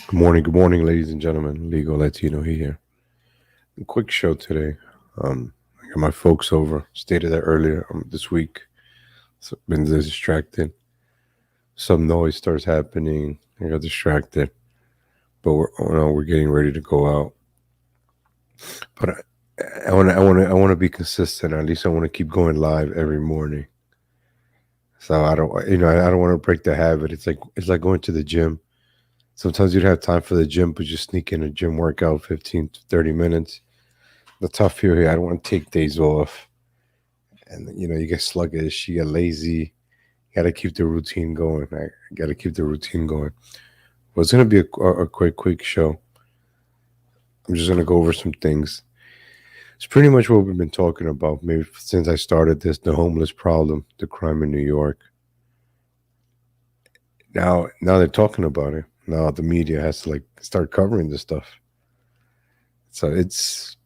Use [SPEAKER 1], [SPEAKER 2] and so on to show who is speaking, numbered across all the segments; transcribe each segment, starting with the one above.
[SPEAKER 1] Good morning, ladies and gentlemen. Legal Latino here. A quick show today. I got my folks over. Stated that earlier this week. So been distracted. Some noise starts happening. I got distracted, but we're getting ready to go out. But I want to be consistent. At least I want to keep going live every morning. So I don't want to break the habit. It's like going to the gym. Sometimes you'd have time for the gym, but you sneak in a gym workout 15 to 30 minutes. The tough here, I don't want to take days off. And, you get sluggish, you get lazy. Got to keep the routine going. I got to keep the routine going. Well, it's going to be a quick show. I'm just going to go over some things. It's pretty much what we've been talking about, maybe since I started this, the homeless problem, the crime in New York. Now they're talking about it. Now the media has to start covering this stuff. So it's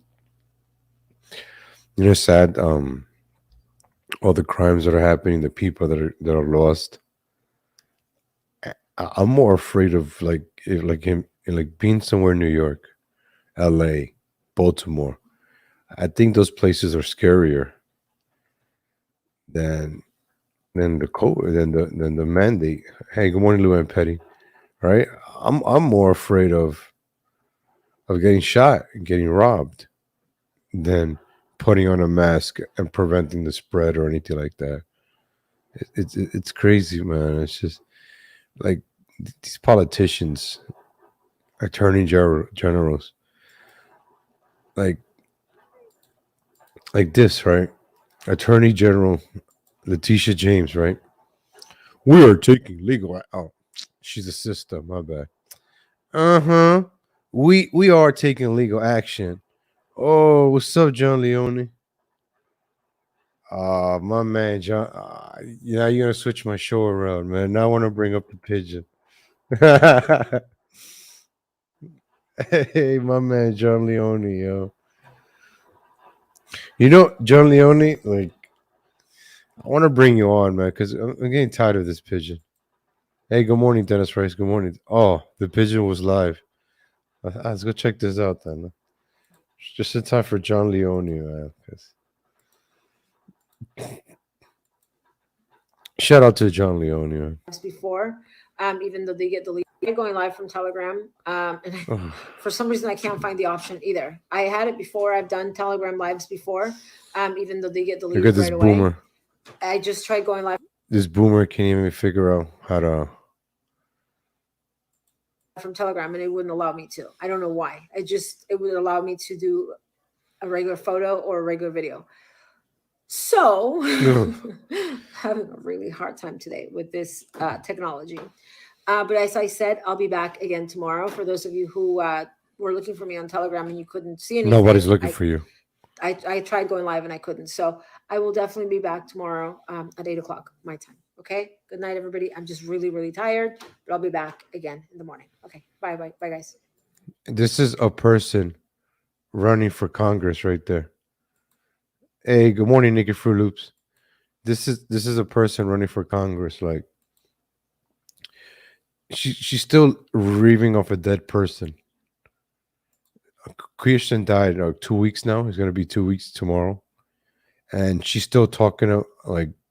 [SPEAKER 1] sad. All the crimes that are happening, the people that are lost. I'm more afraid of like him like being somewhere in New York, L.A., Baltimore. I think those places are scarier than than the COVID than the mandate. Hey, good morning, Lou and Petty. Right? I'm more afraid of getting shot and getting robbed than putting on a mask and preventing the spread or anything like that. It's crazy, man. It's just like these politicians, generals, like this, right? Attorney General Letitia James, right? We are taking legal. Oh, she's a sister. My bad. Uh-huh. We are taking legal action. Oh, what's up, John Leone? My man, John. You're gonna switch my show around, man. Now I want to bring up the pigeon. Hey, my man, John Leone, yo. John Leone. I want to bring you on, man, because I'm getting tired of this pigeon. Hey, good morning, Dennis Rice. Good morning. Oh, the pigeon was live. Let's go check this out then. Just in time for John Leone, man. Shout out to John Leone, man.
[SPEAKER 2] Before, even though they get deleted. Going live from Telegram, and for some reason I can't find the option either. I had it before. I've done Telegram lives before, even though they get
[SPEAKER 1] Look at
[SPEAKER 2] deleted
[SPEAKER 1] this
[SPEAKER 2] right away.
[SPEAKER 1] boomer.
[SPEAKER 2] I just tried going live
[SPEAKER 1] This boomer can't even figure out how to.
[SPEAKER 2] from Telegram, and it wouldn't allow me to. I don't know why. It would allow me to do a regular photo or a regular video. So having a really hard time today with this technology. But as I said, I'll be back again tomorrow. For those of you who were looking for me on Telegram and you couldn't see
[SPEAKER 1] Nobody's
[SPEAKER 2] anything,
[SPEAKER 1] looking for you.
[SPEAKER 2] I tried going live and I couldn't. So I will definitely be back tomorrow at 8 o'clock my time. Okay. Good night, everybody. I'm just really, really tired, but I'll be back again in the morning. Okay. Bye, bye, bye, guys.
[SPEAKER 1] This is a person running for Congress right there. Hey, good morning, Nikki Fruit Loops. This is a person running for Congress. Like she's still reaving off a dead person. Christian died 2 weeks now. It's gonna be 2 weeks tomorrow, and she's still talking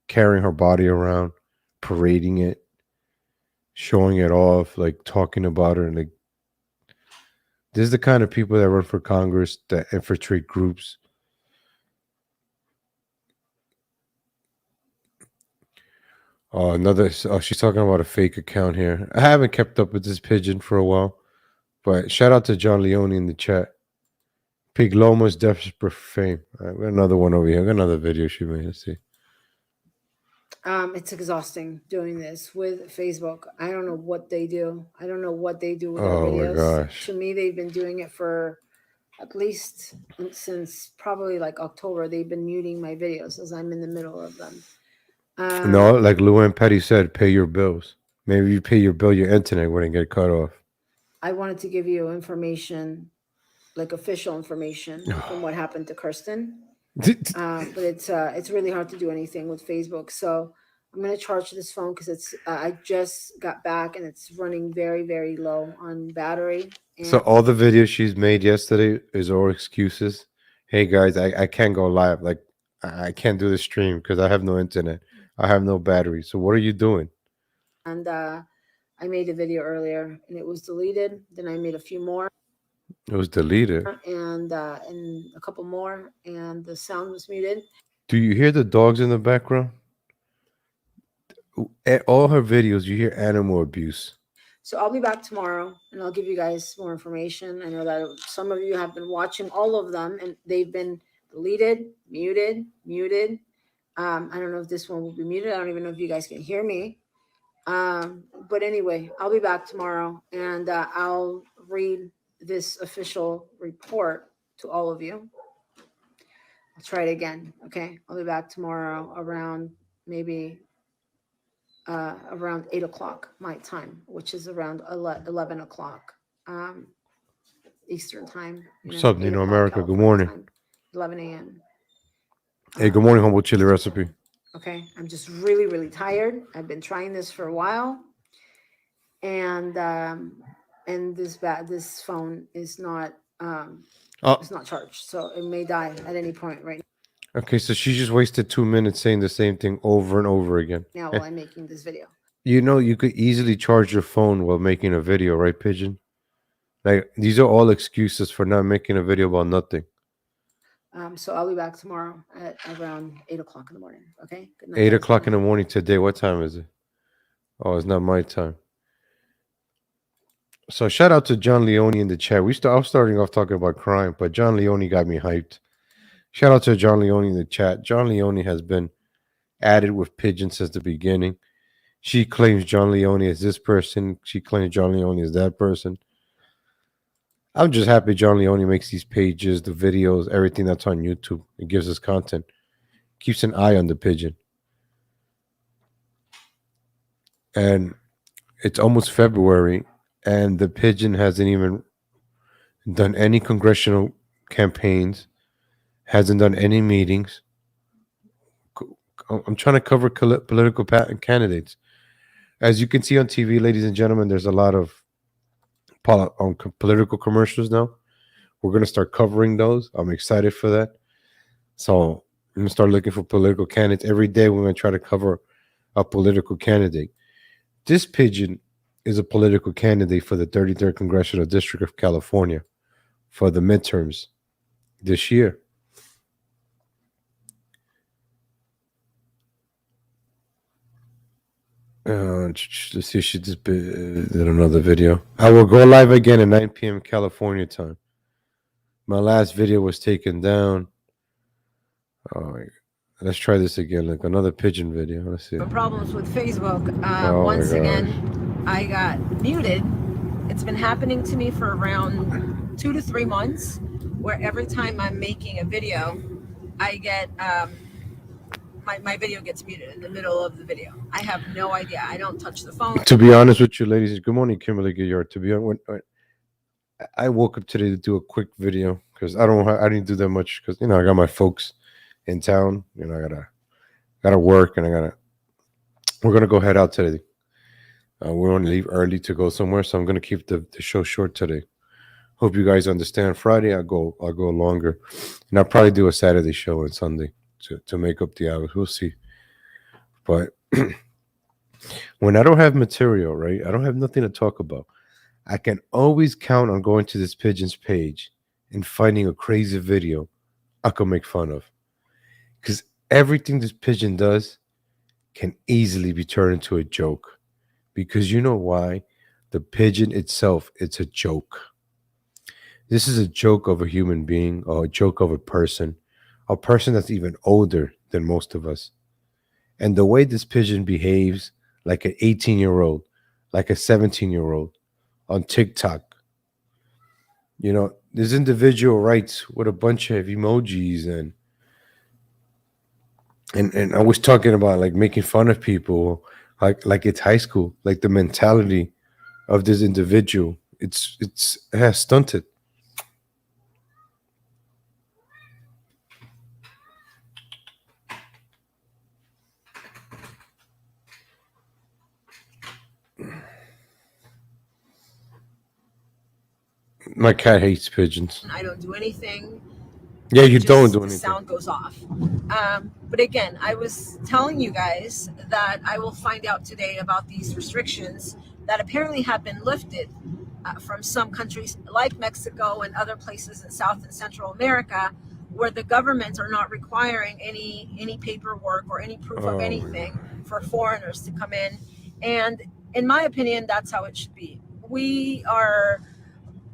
[SPEAKER 1] carrying her body around, parading it, showing it off, talking about her, and this is the kind of people that run for Congress that infiltrate groups. She's talking about a fake account here. I haven't kept up with this pigeon for a while, but shout out to John Leone in the chat. Pig Loma's desperate for fame. We got another one over here. I got another video she made. Let's see.
[SPEAKER 2] It's exhausting doing this with Facebook. I don't know what they do. I don't know what they do with our
[SPEAKER 1] Oh my
[SPEAKER 2] videos.
[SPEAKER 1] gosh.
[SPEAKER 2] To me, they've been doing it for at least since probably like October. They've been muting my videos as I'm in the middle of them.
[SPEAKER 1] No, like Luann Petty said, pay your bills. Maybe you pay your bill, your internet wouldn't get cut off.
[SPEAKER 2] I wanted to give you information, like official information from what happened to Kirsten. But it's really hard to do anything with Facebook. So I'm gonna charge this phone because it's I just got back and it's running very, very low on battery.
[SPEAKER 1] So
[SPEAKER 2] And
[SPEAKER 1] all the videos she's made yesterday is all excuses. Hey guys, I can't go live. Like I can't do the stream because I have no internet. I have no battery. So what are you doing?
[SPEAKER 2] I made a video earlier and it was deleted. Then I made a few more
[SPEAKER 1] It was deleted.
[SPEAKER 2] and a couple more, and the sound was muted.
[SPEAKER 1] Do you hear the dogs in the background? At all her videos, you hear animal abuse.
[SPEAKER 2] So I'll be back tomorrow and I'll give you guys more information. I know that some of you have been watching all of them and they've been deleted, muted. I don't know if this one will be muted. I don't even know if you guys can hear me. But anyway, I'll be back tomorrow and I'll read this official report to all of you. I'll try it again. Okay. I'll be back tomorrow around maybe around 8 o'clock my time, which is around 11 o'clock Eastern time.
[SPEAKER 1] What's up, Nino America? Good
[SPEAKER 2] California
[SPEAKER 1] morning.
[SPEAKER 2] time, 11 a.m.
[SPEAKER 1] Hey, good morning, humble chili recipe.
[SPEAKER 2] Okay, I'm just really, really tired. I've been trying this for a while, and this phone is not it's not charged, so it may die at any point right
[SPEAKER 1] Okay, so she just wasted 2 minutes saying the same thing over and over again.
[SPEAKER 2] now while I'm making this video.
[SPEAKER 1] You know, you could easily charge your phone while making a video, right, Pigeon? Like, these are all excuses for not making a video about nothing.
[SPEAKER 2] So I'll be back tomorrow at around 8 o'clock in the morning. Okay. Good night,
[SPEAKER 1] 8 o'clock in the morning today. What time is it? Oh, it's not my time. So shout out to John Leone in the chat. I was starting off talking about crime, but John Leone got me hyped. Shout out to John Leone in the chat. John Leone has been added with Pigeon since the beginning. She claims John Leone is this person. She claims John Leone is that person. I'm just happy John Leone makes these pages, the videos, everything that's on YouTube. It gives us content. Keeps an eye on the Pigeon. And it's almost February, and the Pigeon hasn't even done any congressional campaigns, hasn't done any meetings. I'm trying to cover political candidates. As you can see on TV, ladies and gentlemen, there's a lot of political commercials now. We're going to start covering those. I'm excited for that. So I'm going to start looking for political candidates. Every day we're going to try to cover a political candidate. This Pigeon is a political candidate for the 33rd Congressional District of California for the midterms this year. Let's see if she just did another video. I will go live again at 9 p.m. California time. My last video was taken down. Oh, let's try this again. Like another Pigeon video. Let's see.
[SPEAKER 2] Problems with Facebook. Once again, I got muted. It's been happening to me for around 2 to 3 months, where every time I'm making a video, I get my video gets muted in the middle of the video. I have no idea. I don't touch the phone.
[SPEAKER 1] To be honest with you, ladies, good morning, Kimberly Gillard. To be honest, I woke up today to do a quick video because I didn't do that much because I got my folks in town. I gotta work, and we're gonna go head out today. We're gonna leave early to go somewhere, so I'm gonna keep the show short today. Hope you guys understand. Friday I'll go longer, and I'll probably do a Saturday show and Sunday to make up the hours. We'll see. But when I don't have material, right? I don't have nothing to talk about. I can always count on going to this Pigeon's page and finding a crazy video I can make fun of. Because everything this Pigeon does can easily be turned into a joke. Because you know why? The Pigeon itself, it's a joke. This is a joke of a human being, or a joke of a person that's even older than most of us. And the way this Pigeon behaves like an 18-year-old, like a 17-year-old on TikTok. This individual writes with a bunch of emojis and I was talking about like making fun of people like it's high school, like the mentality of this individual. It has stunted. My cat hates pigeons.
[SPEAKER 2] I don't do anything.
[SPEAKER 1] Yeah, you don't do
[SPEAKER 2] The
[SPEAKER 1] anything.
[SPEAKER 2] sound goes off. But again, I was telling you guys that I will find out today about these restrictions that apparently have been lifted from some countries like Mexico and other places in South and Central America, where the governments are not requiring any paperwork or any proof of anything for foreigners to come in. And in my opinion, that's how it should be. We are,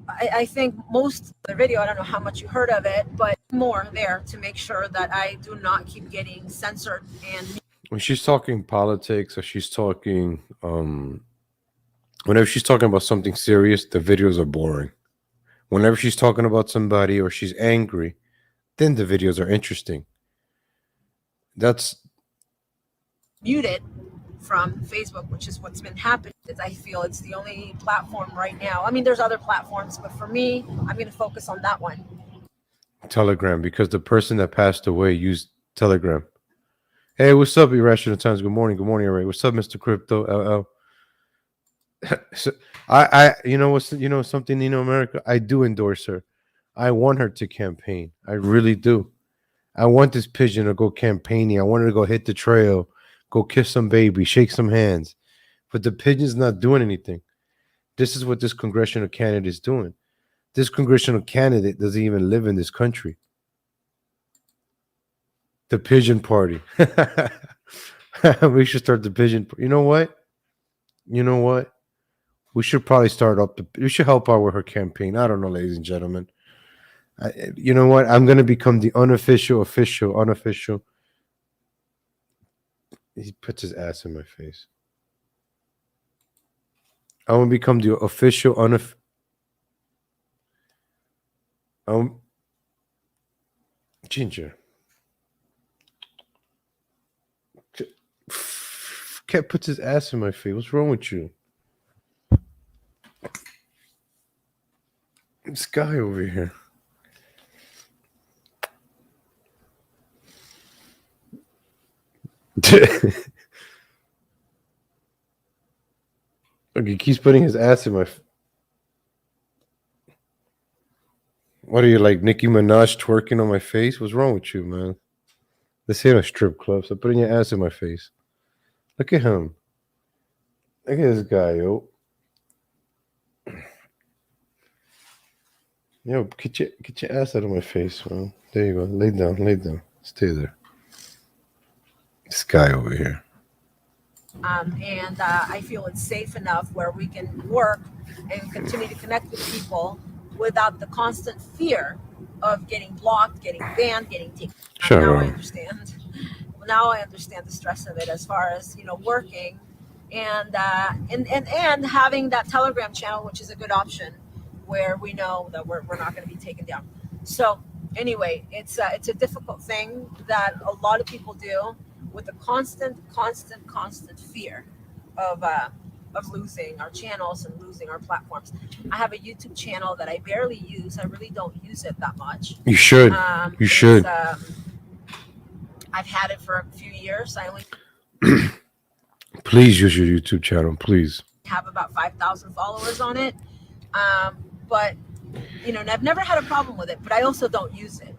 [SPEAKER 2] I think most of the video, I don't know how much you heard of it, but more there to make sure that I do not keep getting censored. And
[SPEAKER 1] when she's talking politics or she's talking, whenever she's talking about something serious, the videos are boring. Whenever she's talking about somebody or she's angry, then the videos are interesting. That's
[SPEAKER 2] muted from Facebook, which is what's been happening. I feel it's the only platform right now. I mean, there's other platforms, but for me, I'm going to focus on that one.
[SPEAKER 1] Telegram, because the person that passed away used Telegram. Hey, what's up, Irrational Times? Good morning, Ray. What's up, Mr. Crypto LL? So, you know what's, something, America, I do endorse her. I want her to campaign. I really do. I want this pigeon to go campaigning. I want her to go hit the trail, go kiss some baby, shake some hands. But the pigeon's not doing anything. This is what this congressional candidate is doing. This congressional candidate doesn't even live in this country. The pigeon party. We should start the pigeon. You know what? We should probably start up. We should help out with her campaign. I don't know, ladies and gentlemen. You know what? I'm going to become the unofficial. He puts his ass in my face. I want to become the official Ginger. Cat puts his ass in my face. What's wrong with you? This guy over here. Okay, he keeps putting his ass in my. What are you, like Nicki Minaj twerking on my face? What's wrong with you, man? This ain't a strip club. So putting your ass in my face. Look at him. Look at this guy, yo. Yo, get your ass out of my face, man. There you go. Lay down. Stay there. This guy over here.
[SPEAKER 2] And I feel it's safe enough where we can work and continue to connect with people without the constant fear of getting blocked, getting banned, getting taken. Now I understand. Now I understand the stress of it as far as working and having that Telegram channel, which is a good option, where we know that we're not going to be taken down. So anyway, it's a difficult thing that a lot of people do with the constant fear of losing our channels and losing our platforms. I have a YouTube channel that I barely use. I really don't use it that much.
[SPEAKER 1] You should. You should.
[SPEAKER 2] I've had it for a few years. I only
[SPEAKER 1] please use your YouTube channel, please.
[SPEAKER 2] Have about 5,000 followers on it. But I've never had a problem with it, but I also don't use it,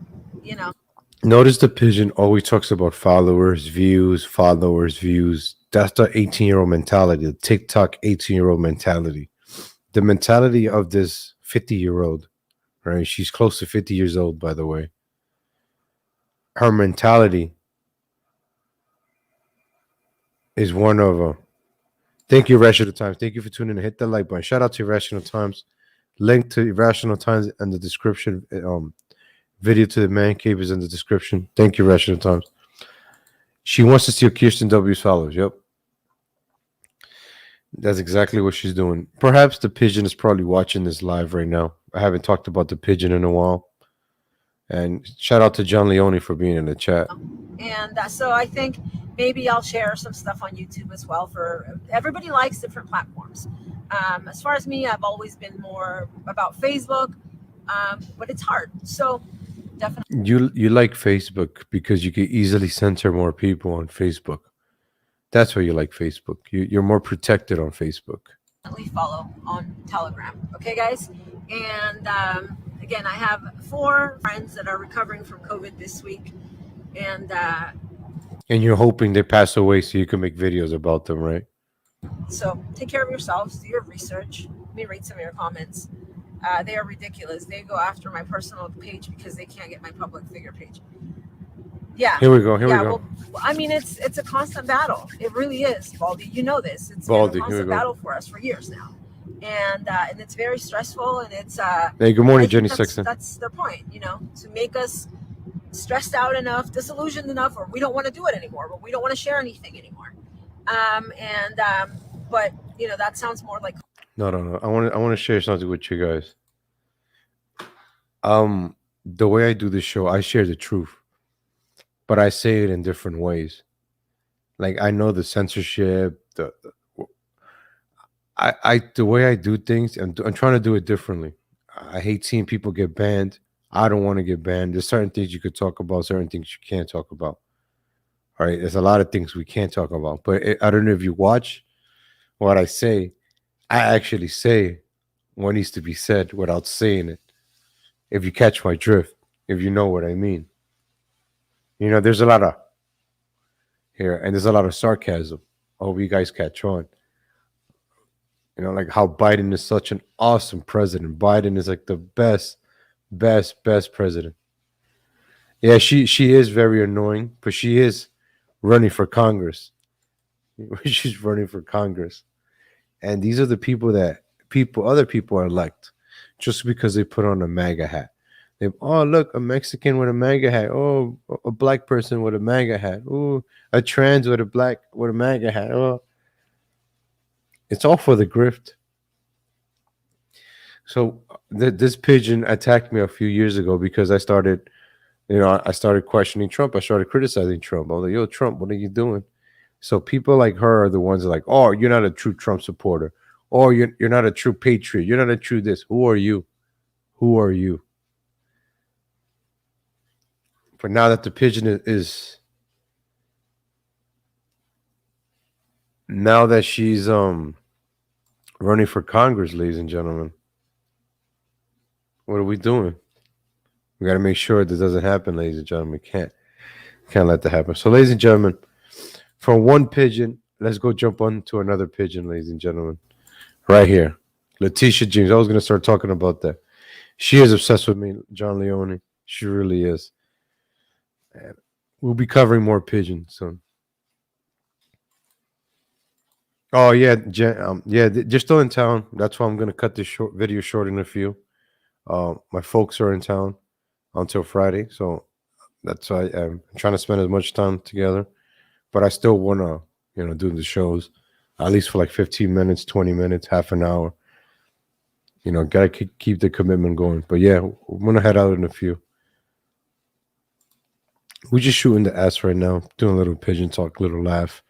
[SPEAKER 1] Notice the pigeon always talks about followers, views. That's the 18-year-old mentality, the TikTok 18-year-old mentality. The mentality of this 50-year-old, right? She's close to 50 years old, by the way. Her mentality is one of thank you, Irrational Times. Thank you for tuning in. Hit the like button. Shout out to Irrational Times. Link to Irrational Times in the description. Video to the man cave is in the description. Thank you, Irrational Times. She wants to steal Kirsten W's followers. Yep. That's exactly what she's doing. Perhaps the pigeon is probably watching this live right now. I haven't talked about the pigeon in a while. And shout out to John Leone for being in the chat.
[SPEAKER 2] And so I think maybe I'll share some stuff on YouTube as well. For everybody likes different platforms. As far as me, I've always been more about Facebook, but it's hard. So definitely.
[SPEAKER 1] You like Facebook because you can easily censor more people on Facebook. That's why you like Facebook. You're more protected on Facebook.
[SPEAKER 2] Definitely follow on Telegram. Okay, guys? And again, I have 4 friends that are recovering from COVID this week. And
[SPEAKER 1] you're hoping they pass away so you can make videos about them, right?
[SPEAKER 2] so take care of yourselves, do your research. Let me read some of your comments. They are ridiculous. They go after my personal page because they can't get my public figure page. Yeah.
[SPEAKER 1] Here we go.
[SPEAKER 2] Well, I mean, it's a constant battle. It really is, Baldy. You know this. It's
[SPEAKER 1] Baldy,
[SPEAKER 2] been a constant battle for us for years now, and it's very stressful. And it's
[SPEAKER 1] hey, good morning, Jenny Sexton.
[SPEAKER 2] That's their point, to make us stressed out enough, disillusioned enough, or we don't want to do it anymore, but we don't want to share anything anymore. But that sounds more like
[SPEAKER 1] no. I want to share something with you guys. The way I do this show, I share the truth, but I say it in different ways. Like, I know the censorship, the way I do things, I'm trying to do it differently. I hate seeing people get banned. I don't want to get banned. There's certain things you could talk about, certain things you can't talk about. All right, there's a lot of things we can't talk about. But I don't know if you watch what I say. I actually say what needs to be said without saying it. If you catch my drift, if you know what I mean. There's a lot of here, and there's a lot of sarcasm. I hope you guys catch on. Like how Biden is such an awesome president. Biden is like the best president. Yeah, she is very annoying, but she is running for Congress. She's running for Congress. And these are the people that other people elect just because they put on a MAGA hat. Oh, look, a Mexican with a MAGA hat. Oh, a black person with a MAGA hat. Oh, a trans with a MAGA hat. Oh, it's all for the grift. So this pigeon attacked me a few years ago because I started questioning Trump. I started criticizing Trump. I was like, yo, Trump, what are you doing? So people like her are the ones that are like, oh, you're not a true Trump supporter. Or you're not a true patriot. You're not a true this. Who are you? Who are you? But now that the pigeon is now that she's running for Congress, ladies and gentlemen, what are we doing? We got to make sure this doesn't happen, ladies and gentlemen. Can't let that happen. So, ladies and gentlemen, from one pigeon, let's go jump on to another pigeon, ladies and gentlemen. Right here, Letitia James. I was going to start talking about that. She is obsessed with me, John Leone. She really is. And we'll be covering more pigeons soon. Oh yeah, they're still in town. That's why I'm going to cut this video short in a few. My folks are in town until Friday, so that's why I'm trying to spend as much time together. But I still want to, do the shows at least for like 15 minutes, 20 minutes, half an hour. Gotta keep the commitment going. But yeah, I'm gonna head out in a few. We're just shooting the ass right now, doing a little pigeon talk, little laugh.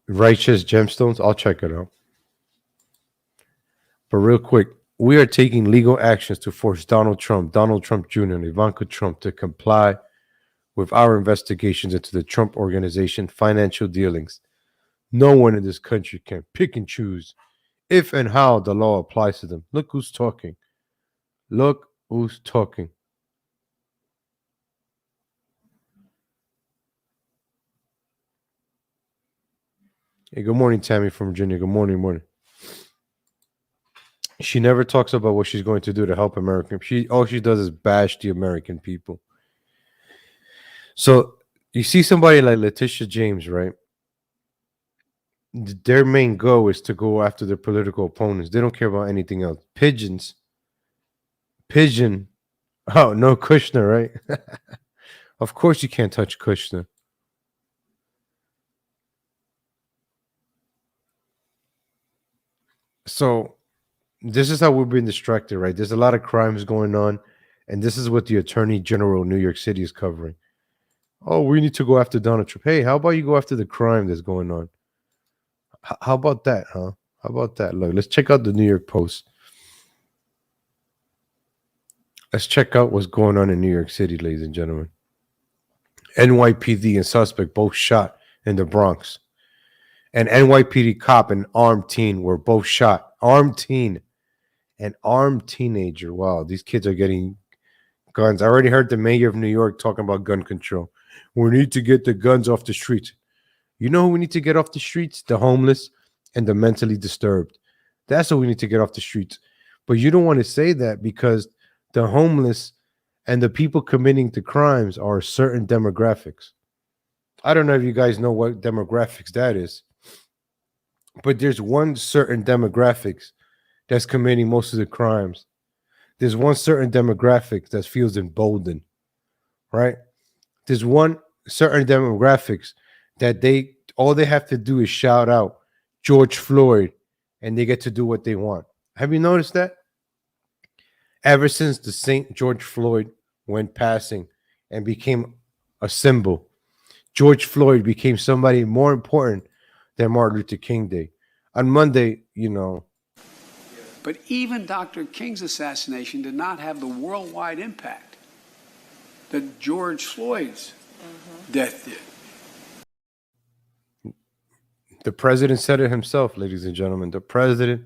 [SPEAKER 1] Righteous Gemstones, I'll check it out. But real quick, we are taking legal actions to force Donald Trump Jr., and Ivanka Trump to comply with our investigations into the Trump Organization financial dealings. No one in this country can pick and choose if and how the law applies to them. Look who's talking. Look who's talking. Hey, good morning, Tammy from Virginia. Good morning. She never talks about what she's going to do to help American. All she does is bash the American people. So you see somebody like Letitia James, right? Their main goal is to go after their political opponents. They don't care about anything else. Pigeon. Oh, no Kushner, right? Of course you can't touch Kushner. So this is how we've been distracted, right? There's a lot of crimes going on, and this is what the Attorney General of New York City is covering. Oh, we need to go after Donald Trump. Hey, how about you go after the crime that's going on? How about that, huh? How about that? Look, let's check out the New York Post. Let's check out what's going on in New York City, ladies and gentlemen. NYPD and suspect both shot in the Bronx. An NYPD cop and armed teen were both shot. Armed teen, an armed teenager. Wow, these kids are getting guns. I already heard the mayor of New York talking about gun control. We need to get the guns off the streets. You know who we need to get off the streets? The homeless and the mentally disturbed. That's what we need to get off the streets. But you don't want to say that because the homeless and the people committing the crimes are certain demographics. I don't know if you guys know what demographics that is, but there's one certain demographics that's committing most of the crimes. There's one certain demographic that feels emboldened, right? There's one certain demographics that they all they have to do is shout out George Floyd and they get to do what they want. Have you noticed that? Ever since the St. George Floyd went passing and became a symbol, George Floyd became somebody more important than Martin Luther King Day. On Monday,
[SPEAKER 3] But even Dr. King's assassination did not have the worldwide impact that George Floyd's death did.
[SPEAKER 1] the president said it himself, ladies and gentlemen. The president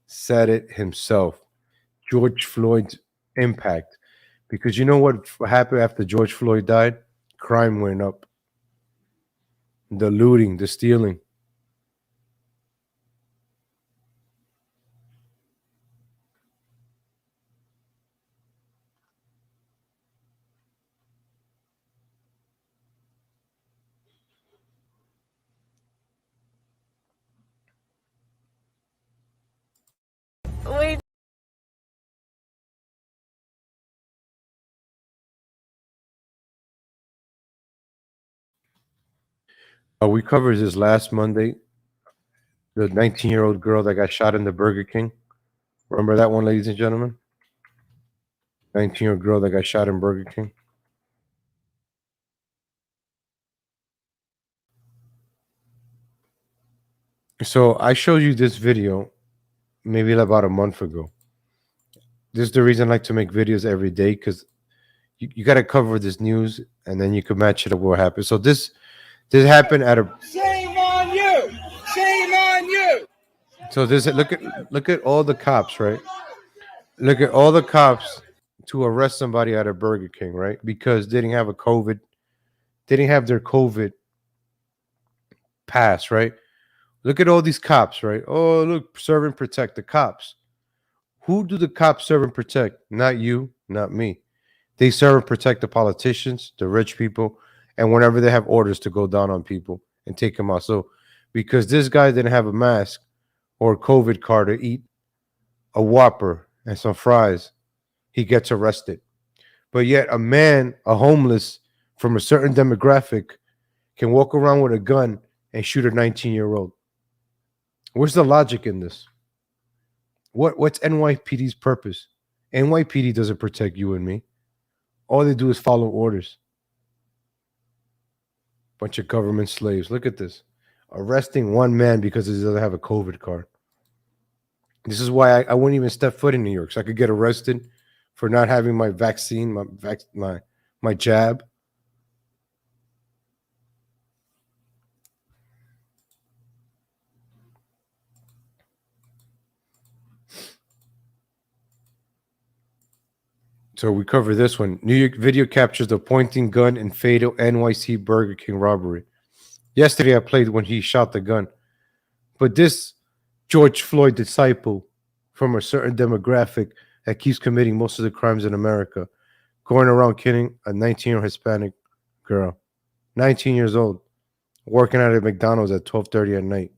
[SPEAKER 1] said it himself. George Floyd's impact. Because you know what happened after George Floyd died? Crime went up. The looting, the stealing.
[SPEAKER 4] Wait.
[SPEAKER 1] We covered this last Monday. The 19-year-old girl that got shot in the Burger King. Remember that one, ladies and gentlemen? 19-year-old girl that got shot in Burger King. So I showed you this video maybe about a month ago. This is the reason I like to make videos every day, because you got to cover this news and then you can match it up with what happened. So this happened at a.
[SPEAKER 5] Shame on you! Shame on you!
[SPEAKER 1] So this look at all the cops, right? Look at all the cops to arrest somebody at a Burger King, right? Because they didn't have they didn't have their COVID pass, right? Look at all these cops, right? Oh, look, serve and protect the cops. Who do the cops serve and protect? Not you, not me. They serve and protect the politicians, the rich people, and whenever they have orders to go down on people and take them out. So because this guy didn't have a mask or a COVID card to eat a Whopper and some fries, he gets arrested. But yet a man, a homeless from a certain demographic, can walk around with a gun and shoot a 19-year-old. Where's the logic in this? What's NYPD's purpose? NYPD doesn't protect you and me. All they do is follow orders. Bunch of government slaves. Look at this. Arresting one man because he doesn't have a COVID card. This is why I wouldn't even step foot in New York. So I could get arrested for not having my vaccine, my jab. So we cover this one. New York video captures the pointing gun and fatal NYC Burger King robbery. Yesterday I played when he shot the gun. But this George Floyd disciple from a certain demographic that keeps committing most of the crimes in America, going around killing a 19-year-old Hispanic girl, 19 years old, working at a McDonald's at 12:30 at night.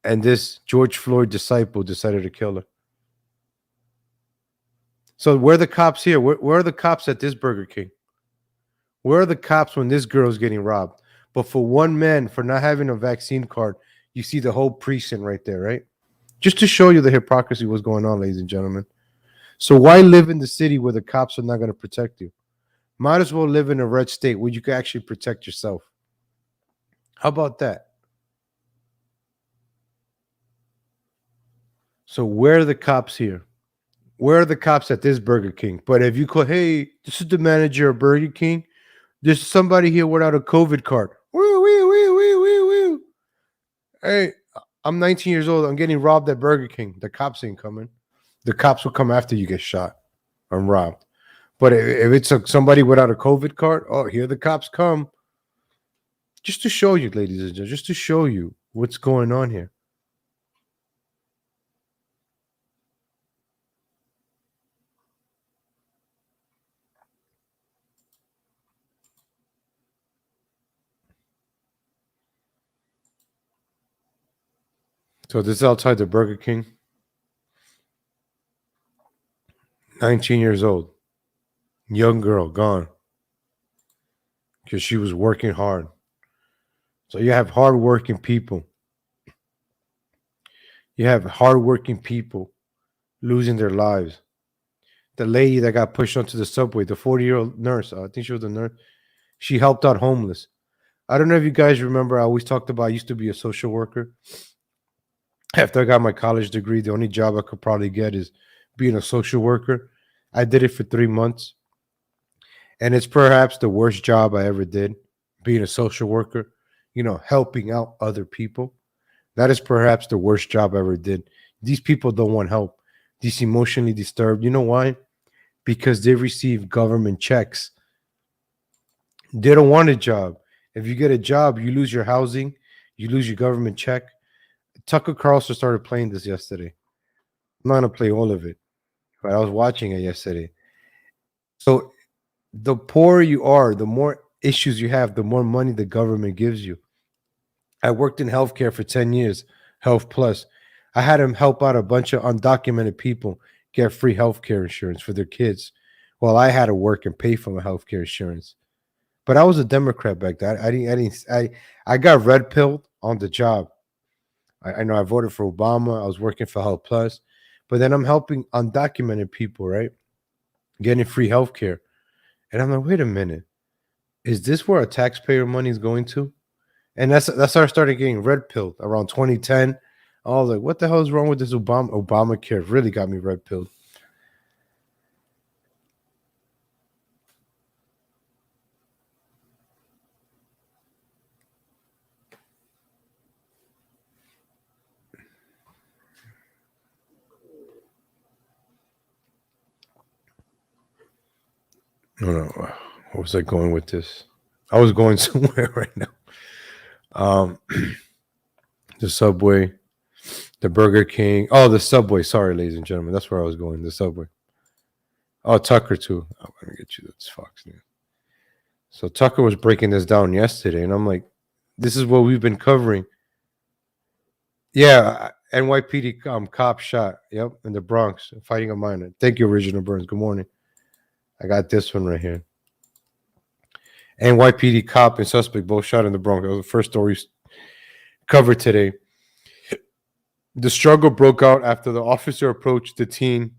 [SPEAKER 1] And this George Floyd disciple decided to kill her. So where are the cops here? Where are the cops at this Burger King? Where are the cops when this girl's getting robbed? But for one man, for not having a vaccine card, you see the whole precinct right there, right? Just to show you the hypocrisy what's going on, ladies and gentlemen. So why live in the city where the cops are not going to protect you? Might as well live in a red state where you can actually protect yourself. How about that? So where are the cops here? Where are the cops at this Burger King? But if you call, hey, this is the manager of Burger King. There's somebody here without a COVID card. Woo, woo, woo, woo, woo, woo. Hey, I'm 19 years old. I'm getting robbed at Burger King. The cops ain't coming. The cops will come after you get shot. I'm robbed. But if it's somebody without a COVID card, oh, here the cops come. Just to show you, ladies and gentlemen, just to show you what's going on here. So this is outside the Burger King. 19 years old. Young girl gone. Because she was working hard. So you have hardworking people. You have hardworking people losing their lives. The lady that got pushed onto the subway, the 40-year-old nurse, I think she was a nurse, she helped out homeless. I don't know if you guys remember, I always talked about I used to be a social worker. After I got my college degree, the only job I could probably get is being a social worker. I did it for 3 months. And it's perhaps the worst job I ever did, being a social worker, helping out other people. That is perhaps the worst job I ever did. These people don't want help. These emotionally disturbed. You know why? Because they receive government checks. They don't want a job. If you get a job, you lose your housing, you lose your government check. Tucker Carlson started playing this yesterday. I'm not going to play all of it, but I was watching it yesterday. So the poorer you are, the more issues you have, the more money the government gives you. I worked in healthcare for 10 years, Health Plus. I had them help out a bunch of undocumented people get free healthcare insurance for their kids while I had to work and pay for my healthcare insurance. But I was a Democrat back then. I got red pilled on the job. I know I voted for Obama. I was working for Health Plus. But then I'm helping undocumented people, right? Getting free healthcare. And I'm like, wait a minute. Is this where our taxpayer money is going to? And that's how I started getting red pilled around 2010. I was like, what the hell is wrong with this Obamacare? It really got me red pilled. I don't know. What was I going with this? I was going somewhere right now. The Subway, the Burger King. Oh, the Subway. Sorry, ladies and gentlemen. That's where I was going. The Subway. Oh, Tucker, too. I'm going to get you. That's Fox News. So Tucker was breaking this down yesterday, and I'm like, this is what we've been covering. Yeah, NYPD cop shot. Yep, in the Bronx, fighting a minor. Thank you, Original Burns. Good morning. I got this one right here. NYPD cop and suspect both shot in the Bronx. That was the first story covered today. The struggle broke out after the officer approached the teen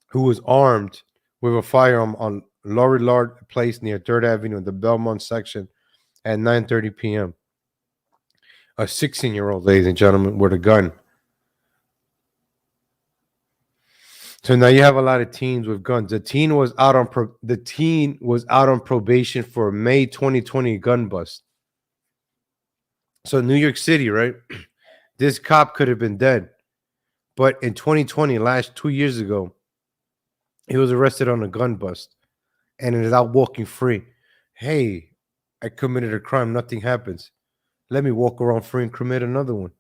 [SPEAKER 1] who was armed with a firearm on Lorillard Place near 3rd Avenue in the Belmont section at 9:30 p.m. A 16-year-old, ladies and gentlemen, with a gun. So now you have a lot of teens with guns. The teen was out on probation for a May 2020 gun bust. So New York City, right? This cop could have been dead. But in 2020, 2 years ago, he was arrested on a gun bust and is out walking free. Hey, I committed a crime. Nothing happens. Let me walk around free and commit another one.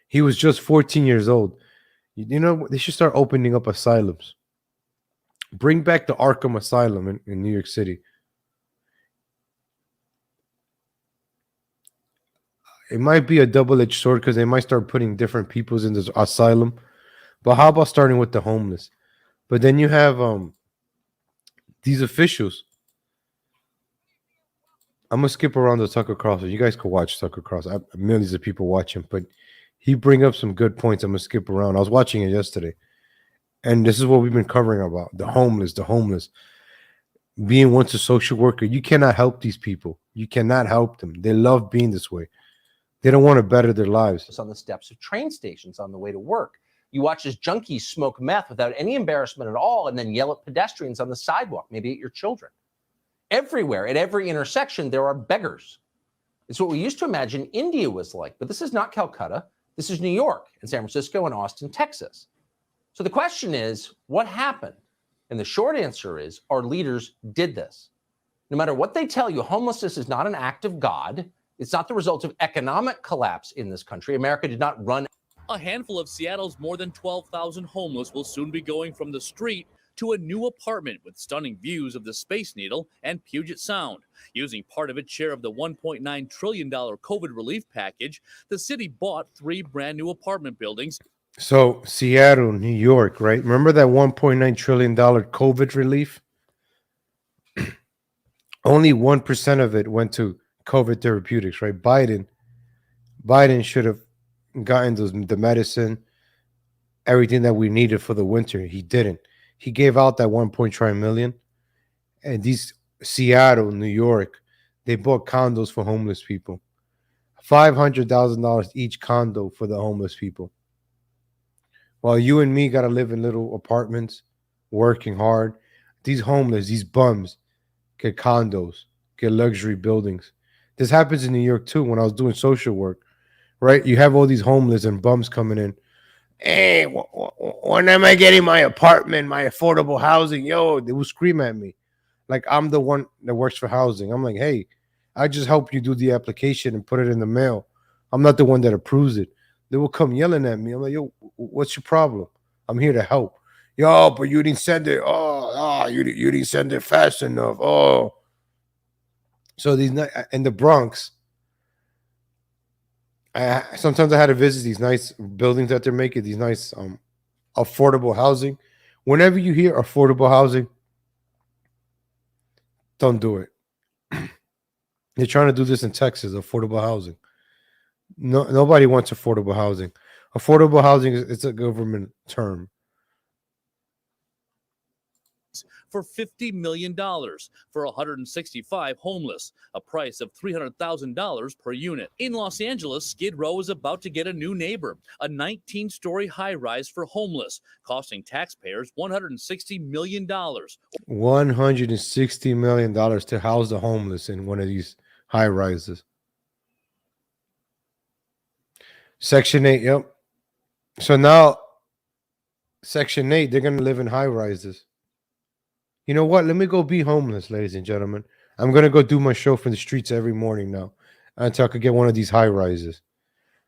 [SPEAKER 1] He was just 14 years old. You know, they should start opening up asylums. Bring back the Arkham Asylum in New York City. It might be a double-edged sword because they might start putting different peoples in this asylum. But how about starting with the homeless? But then you have these officials. I'm going to skip around the Tucker Carlson. You guys could watch Tucker Carlson. Millions of people watch him, but he bring up some good points. I'm going to skip around. I was watching it yesterday. And this is what we've been covering about. The homeless. Being once a social worker, you cannot help these people. You cannot help them. They love being this way. They don't want to better their lives.
[SPEAKER 6] On the steps of train stations on the way to work. You watch as junkies smoke meth without any embarrassment at all and then yell at pedestrians on the sidewalk, maybe at your children. Everywhere, at every intersection, there are beggars. It's what we used to imagine India was like, but this is not Calcutta. This is New York and San Francisco and Austin, Texas. So the question is, what happened? And the short answer is, our leaders did this. No matter what they tell you, homelessness is not an act of God. It's not the result of economic collapse in this country. America did not run.
[SPEAKER 7] A handful of Seattle's more than 12,000 homeless will soon be going from the street to a new apartment with stunning views of the Space Needle and Puget Sound. Using part of its share of the $1.9 trillion COVID relief package, the city bought 3 brand new apartment buildings.
[SPEAKER 1] So Seattle, New York, right? Remember that $1.9 trillion COVID relief? Only 1% of it went to COVID therapeutics, right? Biden should have gotten the medicine, everything that we needed for the winter. He didn't. He gave out that 1.3 million. And these Seattle, New York, they bought condos for homeless people. $500,000 each condo for the homeless people. While you and me got to live in little apartments, working hard, these homeless, these bums, get condos, get luxury buildings. This happens in New York too. When I was doing social work, right? You have all these homeless and bums coming in. Hey, when am I getting my apartment, my affordable housing? Yo, they will scream at me like I'm the one that works for housing. I'm like, hey, I just help you do the application and put it in the mail. I'm not the one that approves it. They will come yelling at me. I'm like, yo, what's your problem? I'm here to help. Yo, but you didn't send it. You didn't send it fast enough. Oh. So these in the Bronx, sometimes I had to visit these nice buildings that they're making, these nice affordable housing. Whenever you hear affordable housing, don't do it. They're trying to do this in Texas, affordable housing. No, nobody wants affordable housing. Affordable housing is a government term.
[SPEAKER 7] For $50 million for 165 homeless, a price of $300,000 per unit. In Los Angeles, Skid Row is about to get a new neighbor, a 19-story high-rise for homeless, costing taxpayers $160 million.
[SPEAKER 1] $160 million to house the homeless in one of these high-rises. Section 8, yep. So now, Section 8, they're going to live in high-rises. You know what? Let me go be homeless, ladies and gentlemen. I'm going to go do my show from the streets every morning now until I could get one of these high-rises.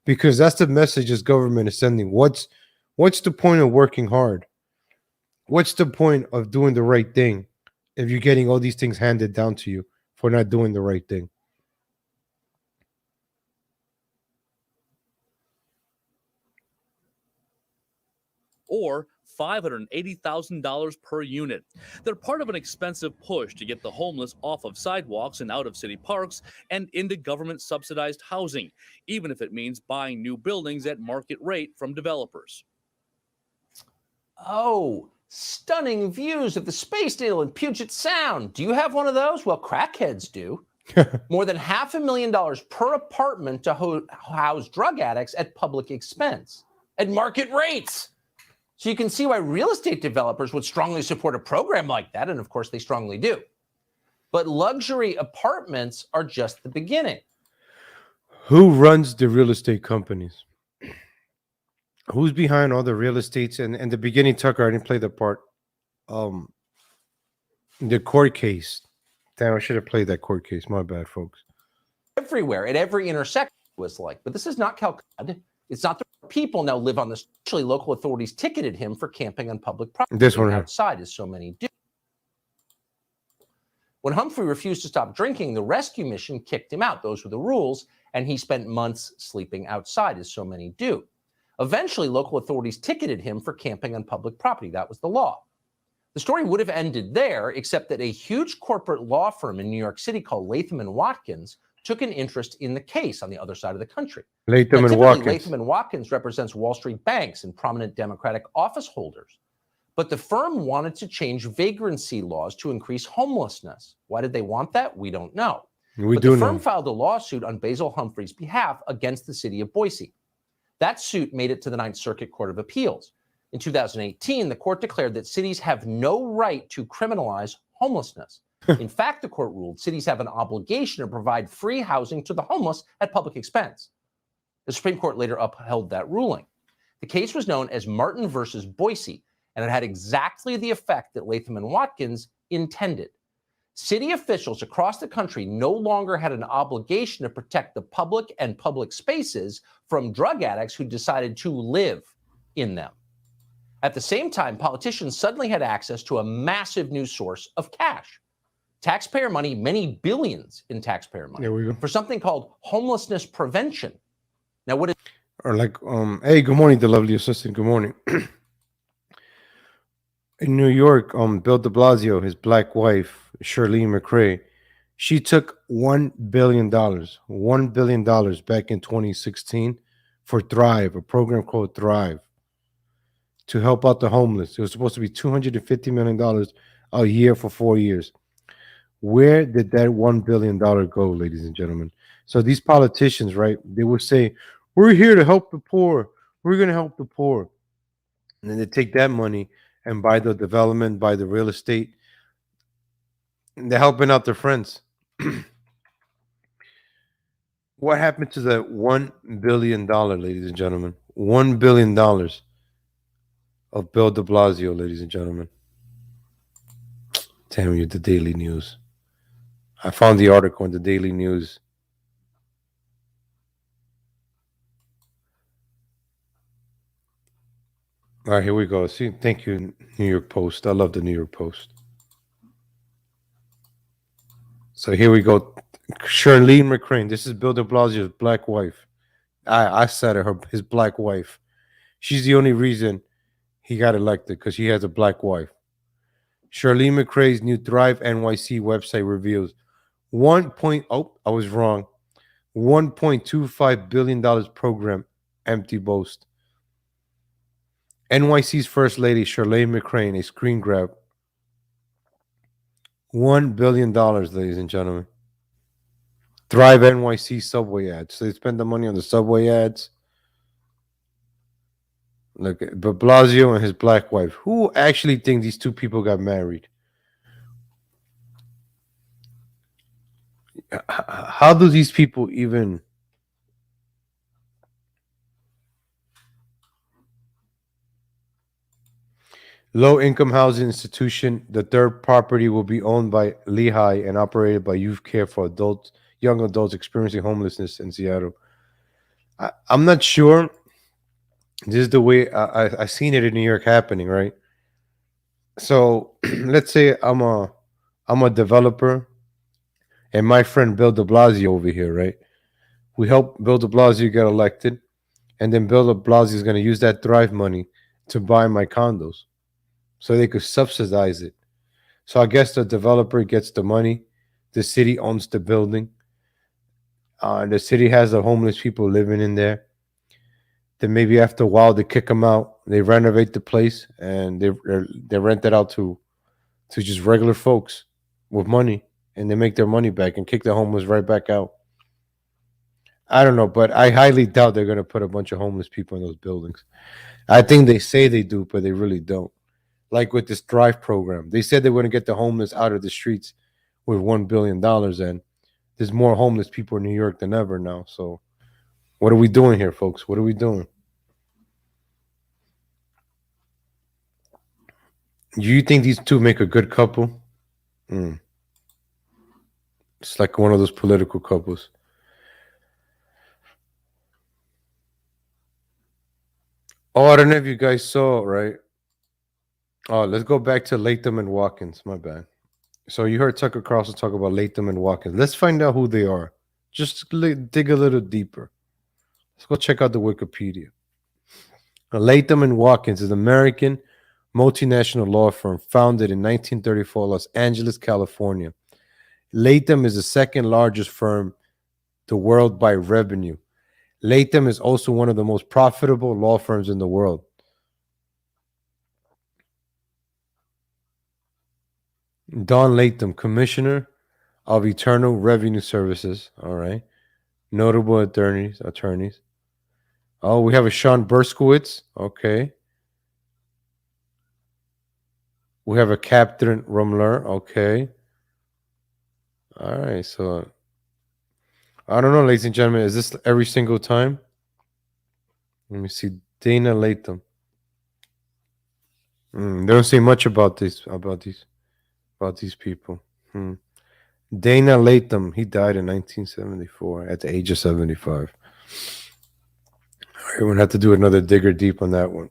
[SPEAKER 1] Because that's the message this government is sending. What's the point of working hard? What's the point of doing the right thing if you're getting all these things handed down to you for not doing the right thing?
[SPEAKER 7] Or $580,000 per unit. They're part of an expensive push to get the homeless off of sidewalks and out of city parks and into government-subsidized housing, even if it means buying new buildings at market rate from developers.
[SPEAKER 6] Oh, stunning views of the Space Needle in Puget Sound. Do you have one of those? Well, crackheads do. More than $500,000 per apartment to house drug addicts at public expense, at market rates. So you can see why real estate developers would strongly support a program like that, and of course they strongly do. But luxury apartments are just the beginning.
[SPEAKER 1] Who runs the real estate companies? Who's behind all the real estates? And in the beginning, Tucker, I didn't play the part. The court case. Damn, I should have played that court case. My bad, folks.
[SPEAKER 6] Everywhere, at every intersection was like, but this is not Calcutta. It's not the people now live on this. Actually, local authorities ticketed him for camping on public property.
[SPEAKER 1] This one
[SPEAKER 6] outside, as so many do. When Humphrey refused to stop drinking, the rescue mission kicked him out. Those were the rules, and he spent months sleeping outside, as so many do. Eventually, local authorities ticketed him for camping on public property. That was the law. The story would have ended there, except that a huge corporate law firm in New York City called Latham & Watkins took an interest in the case on the other side of the country.
[SPEAKER 1] Latham & Watkins.
[SPEAKER 6] Latham & Watkins represents Wall Street banks and prominent Democratic office holders. But the firm wanted to change vagrancy laws to increase homelessness. Why did they want that? We don't know. But the firm filed a lawsuit on Basil Humphrey's behalf against the city of Boise. That suit made it to the Ninth Circuit Court of Appeals. In 2018, the court declared that cities have no right to criminalize homelessness. In fact, the court ruled cities have an obligation to provide free housing to the homeless at public expense. The Supreme Court later upheld that ruling. The case was known as Martin versus Boise, and it had exactly the effect that Latham and Watkins intended. City officials across the country no longer had an obligation to protect the public and public spaces from drug addicts who decided to live in them. At the same time, politicians suddenly had access to a massive new source of cash. Taxpayer money, many billions in taxpayer money,
[SPEAKER 1] There we go.
[SPEAKER 6] for something called homelessness prevention. Now, what is
[SPEAKER 1] Or like, hey, good morning, the lovely assistant. Good morning. In New York, Bill de Blasio, his black wife, Shirlene McRae, she took $1 billion back in 2016 for Thrive, a program called Thrive, to help out the homeless. It was supposed to be $250 million a year for 4 years. Where did that $1 billion go, ladies and gentlemen? So these politicians, right, they would say, we're here to help the poor. We're going to help the poor. And then they take that money and buy the development, buy the real estate. And they're helping out their friends. What happened to the $1 billion, ladies and gentlemen? $1 billion of Bill de Blasio, ladies and gentlemen. Damn you, the Daily News. I found the article in the Daily News. All right, here we go. See, thank you, New York Post. I love the New York Post. So here we go. Shirlene McRae. This is Bill de Blasio's black wife. I said it, his black wife. She's the only reason he got elected, because he has a black wife. Shirlene McRae's new Thrive NYC website reveals I was wrong. $1.25 billion program, empty boast. NYC's First Lady, Shirlene McRae, a screen grab. $1 billion, ladies and gentlemen. Thrive NYC subway ads. So they spend the money on the subway ads. Look at de Blasio and his black wife. Who actually think these two people got married? How do these people even... Low-income housing institution. The third property will be owned by Lehigh and operated by Youth Care for adults, young adults experiencing homelessness in Seattle. I'm not sure. This is the way I seen it in New York happening, right? So let's say I'm a developer, and my friend Bill de Blasio over here, right? We help Bill de Blasio get elected, and then Bill de Blasio is going to use that Thrive money to buy my condos, so they could subsidize it. So I guess the developer gets the money, the city owns the building, and the city has the homeless people living in there. Then maybe after a while they kick them out, they renovate the place, and they rent it out to just regular folks with money, and they make their money back and kick the homeless right back out. I don't know, but I highly doubt they're going to put a bunch of homeless people in those buildings. I think they say they do, but they really don't. Like with this Thrive program, they said they were going to get the homeless out of the streets with $1 billion, and there's more homeless people in New York than ever now. So what are we doing here, folks? What are we doing? Do you think these two make a good couple? It's like one of those political couples. Oh, I don't know if you guys saw, right? Oh, let's go back to Latham and Watkins. My bad. So you heard Tucker Carlson talk about Latham and Watkins. Let's find out who they are. Just dig a little deeper. Let's go check out the Wikipedia. Latham and Watkins is an American multinational law firm founded in 1934, Los Angeles, California. Latham is the second largest firm in the world by revenue. Latham is also one of the most profitable law firms in the world. Don Latham, Commissioner of Internal Revenue Services. All right. Notable attorneys. Oh, we have a Sean Berskowitz. Okay. We have a Captain Rumler. Okay. All right, so I don't know, ladies and gentlemen. Is this every single time? Let me see. Dana Latham. They don't say much about these people. Dana Latham. He died in 1974 at the age of 75. All right, we're gonna have to do another digger deep on that one.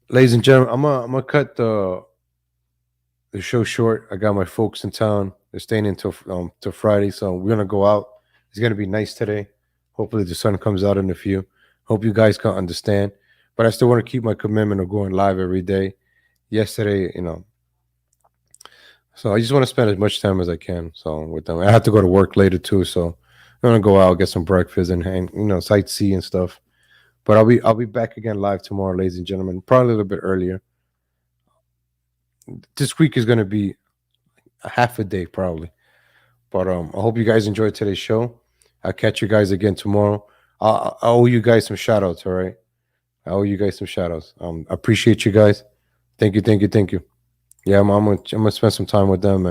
[SPEAKER 1] Ladies and gentlemen, I'm gonna cut the show short. I got my folks in town. They're staying until till Friday, so we're gonna go out. It's gonna be nice today. Hopefully, the sun comes out in a few. Hope you guys can understand. But I still want to keep my commitment of going live every day. Yesterday, so I just want to spend as much time as I can. So with them, I have to go to work later too. So I'm gonna go out, get some breakfast, and hang, sightsee and stuff. But I'll be back again live tomorrow, ladies and gentlemen. Probably a little bit earlier. This week is gonna be a half a day probably. But I hope you guys enjoyed today's show. I'll catch you guys again tomorrow. I owe you guys some shout outs, all right? I owe you guys some shout outs. I appreciate you guys. Thank you. Yeah, I'm gonna spend some time with them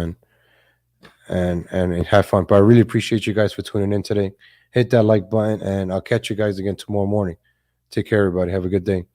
[SPEAKER 1] and have fun. But I really appreciate you guys for tuning in today. Hit that like button, and I'll catch you guys again tomorrow morning. Take care, everybody. Have a good day.